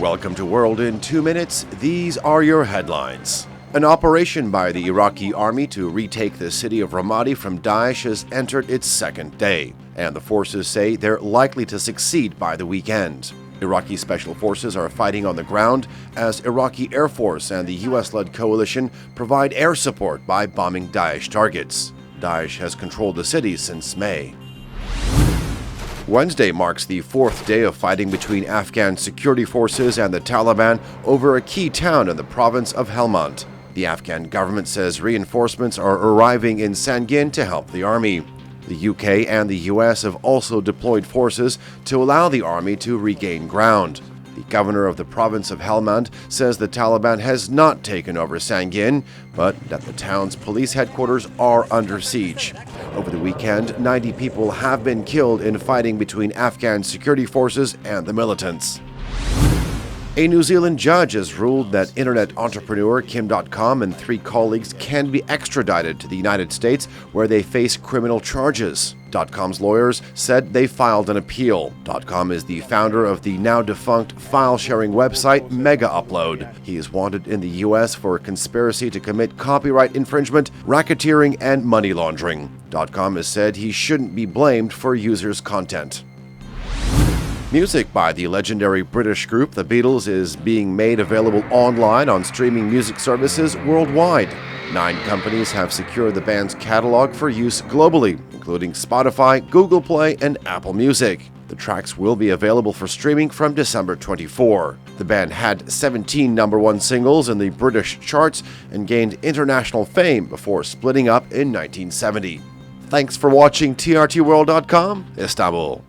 Welcome to World in 2 Minutes. These are your headlines. An operation by the Iraqi army to retake the city of Ramadi from Daesh has entered its second day, and the forces say they're likely to succeed by the weekend. Iraqi Special Forces are fighting on the ground as Iraqi Air Force and the U.S.-led coalition provide air support by bombing Daesh targets. Daesh has controlled the city since May. Wednesday marks the fourth day of fighting between Afghan security forces and the Taliban over a key town in the province of Helmand. The Afghan government says reinforcements are arriving in Sangin to help the army. The UK and the US have also deployed forces to allow the army to regain ground. The governor of the province of Helmand says the Taliban has not taken over Sangin, but that the town's police headquarters are under siege. Over the weekend, 90 people have been killed in fighting between Afghan security forces and the militants. A New Zealand judge has ruled that internet entrepreneur Kim.com and 3 colleagues can be extradited to the United States where they face criminal charges. .com's lawyers said they filed an appeal. .com is the founder of the now-defunct file-sharing website Mega Upload. He is wanted in the U.S. for conspiracy to commit copyright infringement, racketeering, and money laundering. .com has said he shouldn't be blamed for users' content. Music by the legendary British group The Beatles is being made available online on streaming music services worldwide. 9 companies have secured the band's catalog for use globally, including Spotify, Google Play, and Apple Music. The tracks will be available for streaming from December 24. The band had 17 #1 singles in the British charts and gained international fame before splitting up in 1970. Thanks for watching TRTworld.com, Istanbul.